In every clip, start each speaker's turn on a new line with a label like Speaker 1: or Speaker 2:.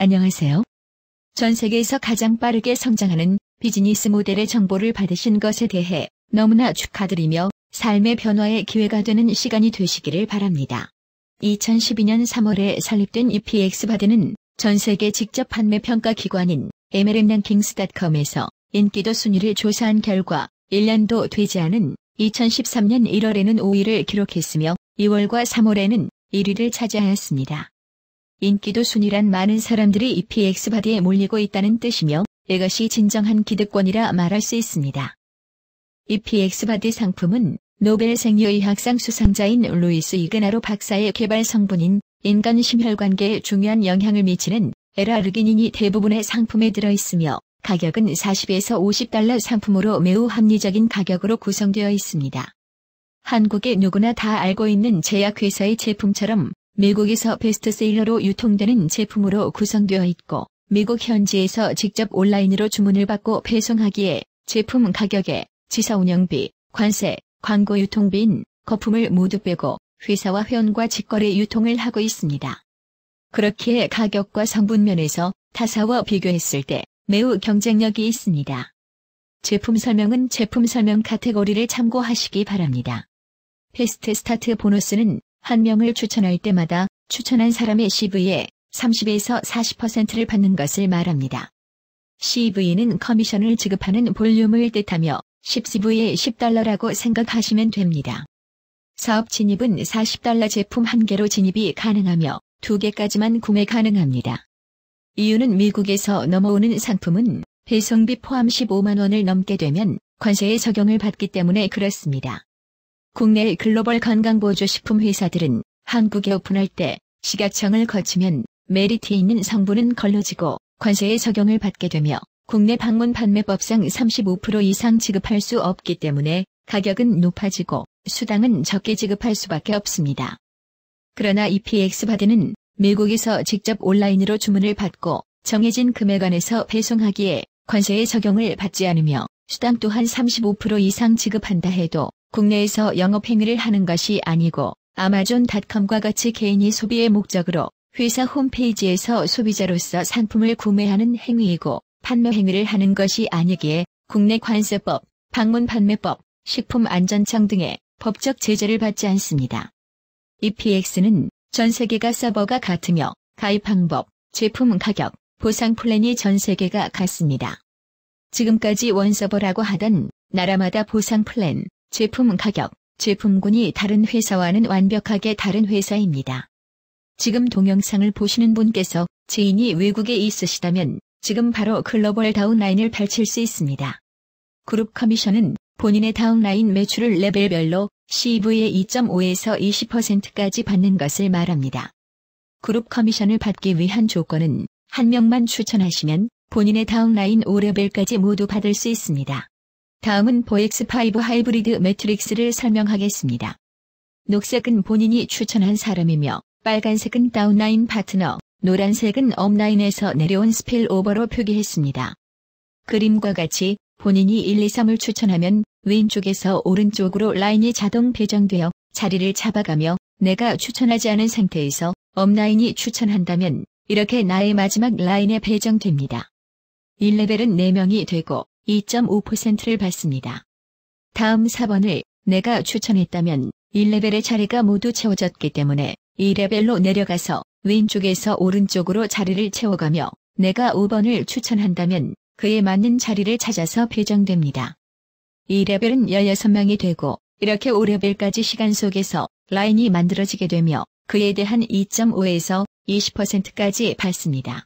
Speaker 1: 안녕하세요. 전 세계에서 가장 빠르게 성장하는 비즈니스 모델의 정보를 받으신 것에 대해 너무나 축하드리며 삶의 변화의 기회가 되는 시간이 되시기를 바랍니다. 2012년 3월에 설립된 EPX바디는 전 세계 직접 판매 평가 기관인 MLMRankings.com에서 인기도 순위를 조사한 결과 1년도 되지 않은 2013년 1월에는 5위를 기록했으며 2월과 3월에는 1위를 차지하였습니다. 인기도 순위란 많은 사람들이 EPX바디에 몰리고 있다는 뜻이며 이것이 진정한 기득권이라 말할 수 있습니다. EPX바디 상품은 노벨 생리의학상 수상자인 루이스 이그나로 박사의 개발 성분인 인간 심혈관계에 중요한 영향을 미치는 L-아르기닌이 대부분의 상품에 들어있으며 가격은 $40에서 $50 상품으로 매우 합리적인 가격으로 구성되어 있습니다. 한국의 누구나 다 알고 있는 제약회사의 제품처럼 미국에서 베스트셀러로 유통되는 제품으로 구성되어 있고 미국 현지에서 직접 온라인으로 주문을 받고 배송하기에 제품 가격에 지사 운영비, 관세, 광고 유통비인 거품을 모두 빼고 회사와 회원과 직거래 유통을 하고 있습니다. 그렇기에 가격과 성분 면에서 타사와 비교했을 때 매우 경쟁력이 있습니다. 제품 설명은 제품 설명 카테고리를 참고하시기 바랍니다. 패스트 스타트 보너스는 한 명을 추천할 때마다 추천한 사람의 CV에 30에서 40%를 받는 것을 말합니다. CV는 커미션을 지급하는 볼륨을 뜻하며 10CV에 $10라고 생각하시면 됩니다. 사업 진입은 $40 제품 1개로 진입이 가능하며 2개까지만 구매 가능합니다. 이유는 미국에서 넘어오는 상품은 배송비 포함 15만 원을 넘게 되면 관세의 적용을 받기 때문에 그렇습니다. 국내의 글로벌 건강보조식품 회사들은 한국에 오픈할 때 식약청을 거치면 메리트에 있는 성분은 걸러지고 관세의 적용을 받게 되며 국내 방문 판매법상 35% 이상 지급할 수 없기 때문에 가격은 높아지고 수당은 적게 지급할 수밖에 없습니다. 그러나 EPX바디는 미국에서 직접 온라인으로 주문을 받고 정해진 금액 안에서 배송하기에 관세의 적용을 받지 않으며 수당 또한 35% 이상 지급한다 해도 국내에서 영업행위를 하는 것이 아니고 아마존닷컴과 같이 개인이 소비의 목적으로 회사 홈페이지에서 소비자로서 상품을 구매하는 행위이고 판매 행위를 하는 것이 아니기에 국내 관세법, 방문판매법, 식품안전청 등의 법적 제재를 받지 않습니다. EPX는 전 세계가 서버가 같으며 가입 방법, 제품 가격, 보상 플랜이 전 세계가 같습니다. 지금까지 원서버라고 하던 나라마다 보상 플랜, 제품 가격, 제품군이 다른 회사와는 완벽하게 다른 회사입니다. 지금 동영상을 보시는 분께서 지인이 외국에 있으시다면 지금 바로 글로벌 다운라인을 펼칠 수 있습니다. 그룹 커미션은 본인의 다운라인 매출을 레벨별로 CV의 2.5에서 20%까지 받는 것을 말합니다. 그룹 커미션을 받기 위한 조건은 한 명만 추천하시면 본인의 다운라인 5레벨까지 모두 받을 수 있습니다. 다음은 보엑스5 하이브리드 매트릭스를 설명하겠습니다. 녹색은 본인이 추천한 사람이며 빨간색은 다운라인 파트너, 노란색은 업라인에서 내려온 스필오버로 표기했습니다. 그림과 같이 본인이 1, 2, 3을 추천하면 왼쪽에서 오른쪽으로 라인이 자동 배정되어 자리를 잡아가며 내가 추천하지 않은 상태에서 업라인이 추천한다면 이렇게 나의 마지막 라인에 배정됩니다. 1레벨은 4명이 되고 2.5%를 받습니다. 다음 4번을 내가 추천했다면 1레벨의 자리가 모두 채워졌기 때문에 2레벨로 내려가서 왼쪽에서 오른쪽으로 자리를 채워가며 내가 5번을 추천한다면 그에 맞는 자리를 찾아서 배정됩니다. 2레벨은 16명이 되고 이렇게 5레벨까지 시간 속에서 라인이 만들어지게 되며 그에 대한 2.5에서 20%까지 받습니다.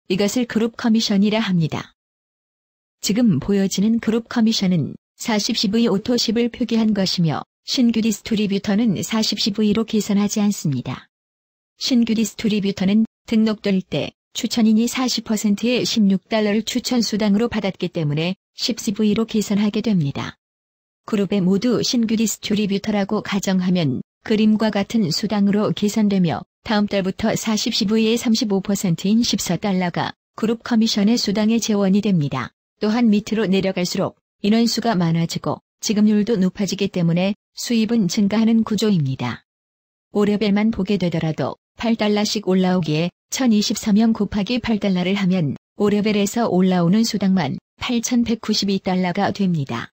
Speaker 1: 이것을 그룹 커미션이라 합니다. 지금 보여지는 그룹 커미션은 40CV 오토10을 표기한 것이며 신규 디스트리뷰터는 40CV로 계산하지 않습니다. 신규 디스트리뷰터는 등록될 때 추천인이 40%의 $16를 추천 수당으로 받았기 때문에 10CV로 계산하게 됩니다. 그룹에 모두 신규 디스트리뷰터라고 가정하면 그림과 같은 수당으로 계산되며 다음 달부터 40CV의 35%인 $14가 그룹 커미션의 수당의 재원이 됩니다. 또한 밑으로 내려갈수록 인원수가 많아지고 지급률도 높아지기 때문에 수입은 증가하는 구조입니다. 5레벨만 보게 되더라도 $8씩 올라오기에 1024명 곱하기 8달러를 하면 5레벨에서 올라오는 수당만 8,192달러가 됩니다.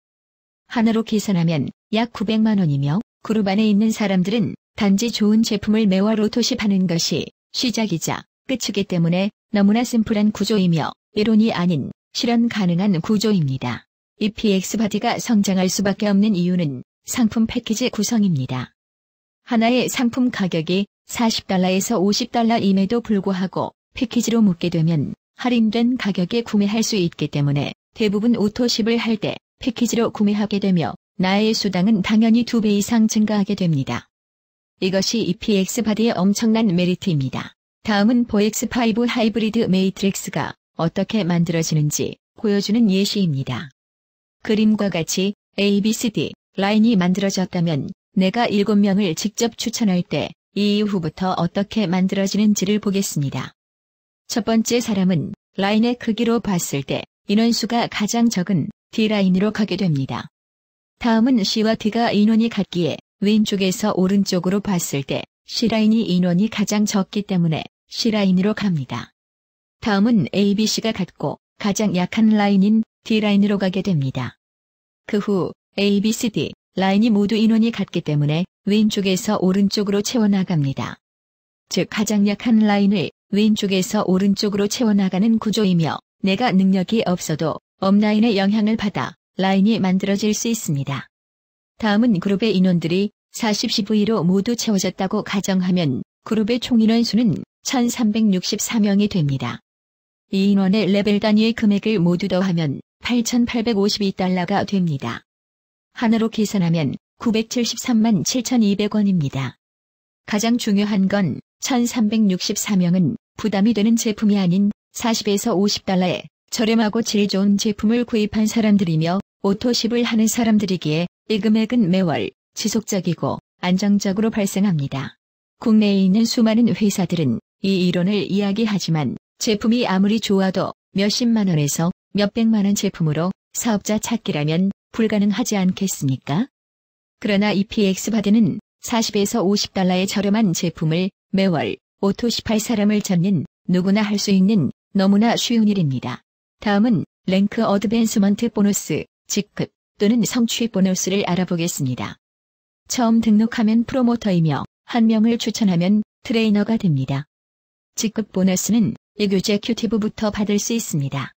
Speaker 1: 하나로 계산하면 약 900만 원이며 그룹 안에 있는 사람들은 단지 좋은 제품을 매월 오토십하는 것이 시작이자 끝이기 때문에 너무나 심플한 구조이며 이론이 아닌 실현 가능한 구조입니다. EPX바디가 성장할 수밖에 없는 이유는 상품 패키지 구성입니다. 하나의 상품 가격이 40달러에서 50달러임에도 불구하고 패키지로 묶게 되면 할인된 가격에 구매할 수 있기 때문에 대부분 오토십을 할 때 패키지로 구매하게 되며 나의 수당은 당연히 2배 이상 증가하게 됩니다. 이것이 EPX바디의 엄청난 메리트입니다. 다음은 보엑스5 하이브리드 매트릭스가 어떻게 만들어지는지 보여주는 예시입니다. 그림과 같이 ABCD 라인이 만들어졌다면 내가 7명을 직접 추천할 때 이 이후부터 어떻게 만들어지는지를 보겠습니다. 첫 번째 사람은 라인의 크기로 봤을 때 인원수가 가장 적은 D라인으로 가게 됩니다. 다음은 C와 D가 인원이 같기에 왼쪽에서 오른쪽으로 봤을 때 C라인이 인원이 가장 적기 때문에 C라인으로 갑니다. 다음은 ABC가 같고 가장 약한 라인인 D라인으로 가게 됩니다. 그 후 ABCD 라인이 모두 인원이 같기 때문에 왼쪽에서 오른쪽으로 채워나갑니다. 즉 가장 약한 라인을 왼쪽에서 오른쪽으로 채워나가는 구조이며 내가 능력이 없어도 업라인의 영향을 받아 라인이 만들어질 수 있습니다. 다음은 그룹의 인원들이 40CV로 모두 채워졌다고 가정하면 그룹의 총 인원수는 1364명이 됩니다. 이 인원의 레벨 단위의 금액을 모두 더하면 8,852달러가 됩니다. 하나로 계산하면 973만 7,200원입니다. 가장 중요한 건 1364명은 부담이 되는 제품이 아닌 40에서 50달러에 저렴하고 질 좋은 제품을 구입한 사람들이며 오토십을 하는 사람들이기에 이 금액은 매월 지속적이고 안정적으로 발생합니다. 국내에 있는 수많은 회사들은 이 이론을 이야기하지만 제품이 아무리 좋아도 몇십만 원에서 몇백만 원 제품으로 사업자 찾기라면 불가능하지 않겠습니까? 그러나 EPX바디는 40에서 50달러의 저렴한 제품을 매월 오토십할 사람을 찾는 누구나 할 수 있는 너무나 쉬운 일입니다. 다음은 랭크 어드밴스먼트 보너스, 직급 또는 성취 보너스를 알아보겠습니다. 처음 등록하면 프로모터이며 한 명을 추천하면 트레이너가 됩니다. 직급 보너스는 에그제큐티브부터 받을 수 있습니다.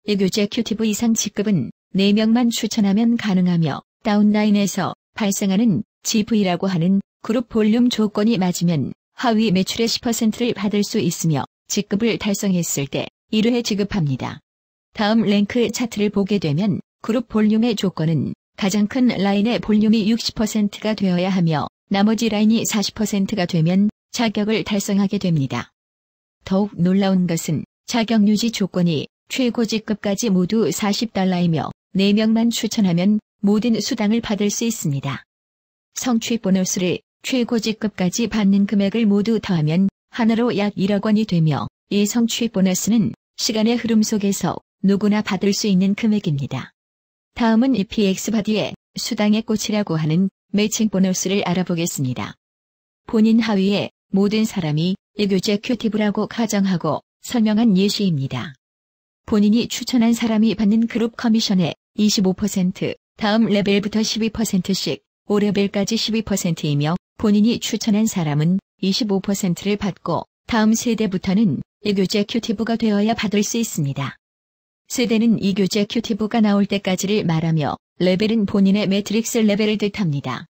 Speaker 1: 에그제큐티브 이상 직급은 4명만 추천하면 가능하며 다운라인에서 발생하는 GV라고 하는 그룹 볼륨 조건이 맞으면 하위 매출의 10%를 받을 수 있으며 직급을 달성했을 때 1회 지급합니다. 다음 랭크 차트를 보게 되면 그룹 볼륨의 조건은 가장 큰 라인의 볼륨이 60%가 되어야 하며 나머지 라인이 40%가 되면 자격을 달성하게 됩니다. 더욱 놀라운 것은 자격 유지 조건이 최고 직급까지 모두 40달러이며 4명만 추천하면 모든 수당을 받을 수 있습니다. 성취 보너스를 최고 직급까지 받는 금액을 모두 더하면 하나로 약 1억 원이 되며 이 성취 보너스는 시간의 흐름 속에서 누구나 받을 수 있는 금액입니다. 다음은 EPX바디의 수당의 꽃이라고 하는 매칭 보너스를 알아보겠습니다. 본인 하위에 모든 사람이 에그제큐티브라고 가정하고 설명한 예시입니다. 본인이 추천한 사람이 받는 그룹 커미션의 25%, 다음 레벨부터 12%씩 5레벨까지 12%이며 본인이 추천한 사람은 25%를 받고 다음 세대부터는 에그제큐티브가 되어야 받을 수 있습니다. 세대는 에그제큐티브가 나올 때까지를 말하며 레벨은 본인의 매트릭스 레벨을 뜻합니다.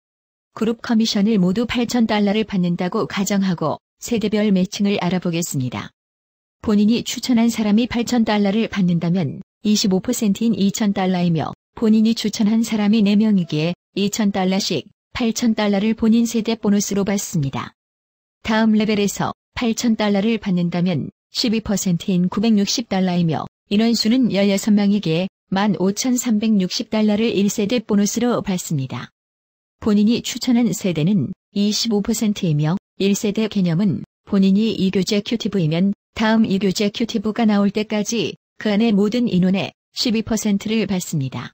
Speaker 1: 그룹 커미션을 모두 8,000달러를 받는다고 가정하고 세대별 매칭을 알아보겠습니다. 본인이 추천한 사람이 8,000달러를 받는다면 25%인 2,000달러이며 본인이 추천한 사람이 4명이기에 2,000달러씩 8,000달러를 본인 세대 보너스로 받습니다. 다음 레벨에서 8,000달러를 받는다면 12%인 960달러이며 인원수는 16명이기에 15,360달러를 1세대 보너스로 받습니다. 본인이 추천한 세대는 25%이며 1세대 개념은 본인이 이교제큐티브이면 다음 이교제큐티브가 나올 때까지 그 안에 모든 인원의 12%를 받습니다.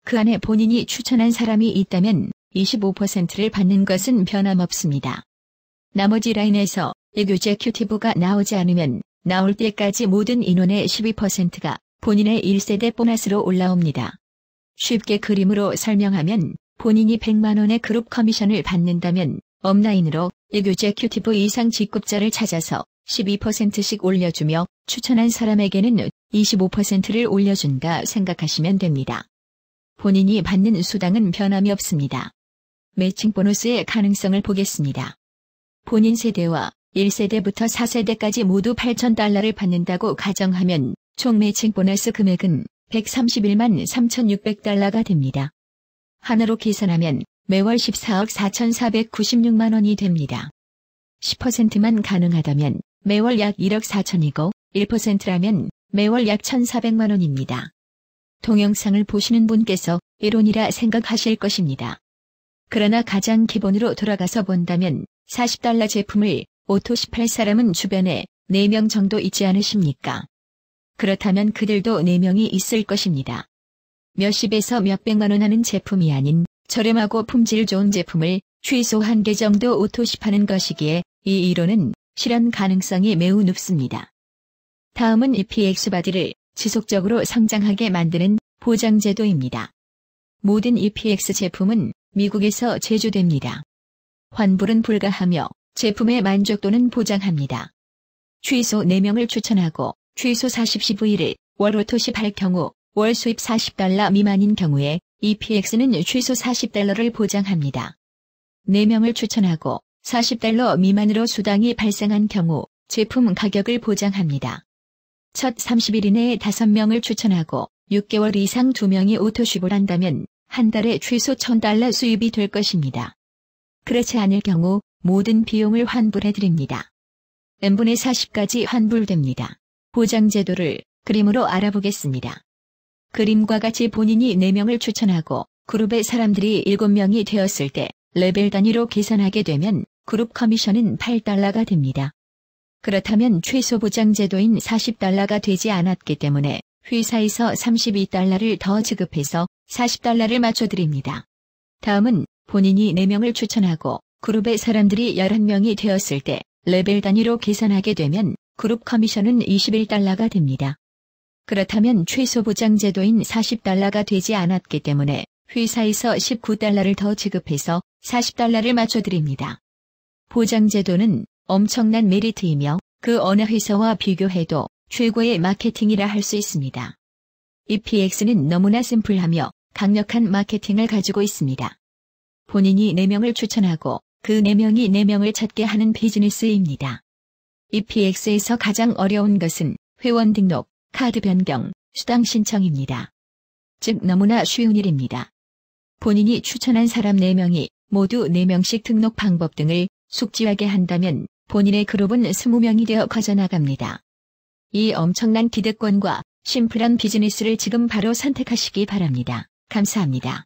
Speaker 1: 그 안에 본인이 추천한 사람이 있다면 25%를 받는 것은 변함없습니다. 나머지 라인에서 에그제큐티브가 나오지 않으면 나올 때까지 모든 인원의 12%가 본인의 1세대 보너스로 올라옵니다. 쉽게 그림으로 설명하면 본인이 100만 원의 그룹 커미션을 받는다면 업라인으로 에그제큐티브 이상 직급자를 찾아서 12%씩 올려주며 추천한 사람에게는 25%를 올려준다 생각하시면 됩니다. 본인이 받는 수당은 변함이 없습니다. 매칭 보너스의 가능성을 보겠습니다. 본인 세대와 1세대부터 4세대까지 모두 8,000달러를 받는다고 가정하면 총 매칭 보너스 금액은 131만 3,600달러가 됩니다. 하나로 계산하면 매월 14억 4,496만 원이 됩니다. 10%만 가능하다면 매월 약 1억 4천이고 1%라면 매월 약 1,400만 원입니다. 동영상을 보시는 분께서 이론이라 생각하실 것입니다. 그러나 가장 기본으로 돌아가서 본다면 40달러 제품을 오토시팔 사람은 주변에 4명 정도 있지 않으십니까? 그렇다면 그들도 4명이 있을 것입니다. 몇십에서 몇백만 원 하는 제품이 아닌 저렴하고 품질 좋은 제품을 최소 1개 정도 오토시파는 것이기에 이 이론은 실현 가능성이 매우 높습니다. 다음은 EPX 바디를 지속적으로 성장하게 만드는 보장제도입니다. 모든 EPX 제품은 미국에서 제조됩니다. 환불은 불가하며 제품의 만족도는 보장합니다. 최소 4명을 추천하고 최소 40cv를 월 오토시팔 경우 월 수입 40달러 미만인 경우에 EPX는 최소 40달러를 보장합니다. 4명을 추천하고 40달러 미만으로 수당이 발생한 경우 제품 가격을 보장합니다. 첫 30일 이내에 5명을 추천하고 6개월 이상 2명이 오토쉽을 한다면 한 달에 최소 1,000달러 수입이 될 것입니다. 그렇지 않을 경우 모든 비용을 환불해드립니다. n분의 40까지 환불됩니다. 보장제도를 그림으로 알아보겠습니다. 그림과 같이 본인이 4명을 추천하고 그룹의 사람들이 7명이 되었을 때 레벨 단위로 계산하게 되면 그룹 커미션은 8달러가 됩니다. 그렇다면 최소 보장제도인 40달러가 되지 않았기 때문에 회사에서 32달러를 더 지급해서 40달러를 맞춰드립니다. 다음은 본인이 4명을 추천하고 그룹의 사람들이 11명이 되었을 때 레벨 단위로 계산하게 되면 그룹 커미션은 21달러가 됩니다. 그렇다면 최소 보장제도인 40달러가 되지 않았기 때문에 회사에서 19달러를 더 지급해서 40달러를 맞춰드립니다. 보장제도는 엄청난 메리트이며 그 어느 회사와 비교해도 최고의 마케팅이라 할 수 있습니다. EPX는 너무나 심플하며 강력한 마케팅을 가지고 있습니다. 본인이 4명을 추천하고 그 4명이 4명을 찾게 하는 비즈니스입니다. EPX에서 가장 어려운 것은 회원 등록, 카드 변경, 수당 신청입니다. 즉 너무나 쉬운 일입니다. 본인이 추천한 사람 4명이 모두 4명씩 등록 방법 등을 숙지하게 한다면 본인의 그룹은 20명이 되어 커져나갑니다. 이 엄청난 기득권과 심플한 비즈니스를 지금 바로 선택하시기 바랍니다. 감사합니다.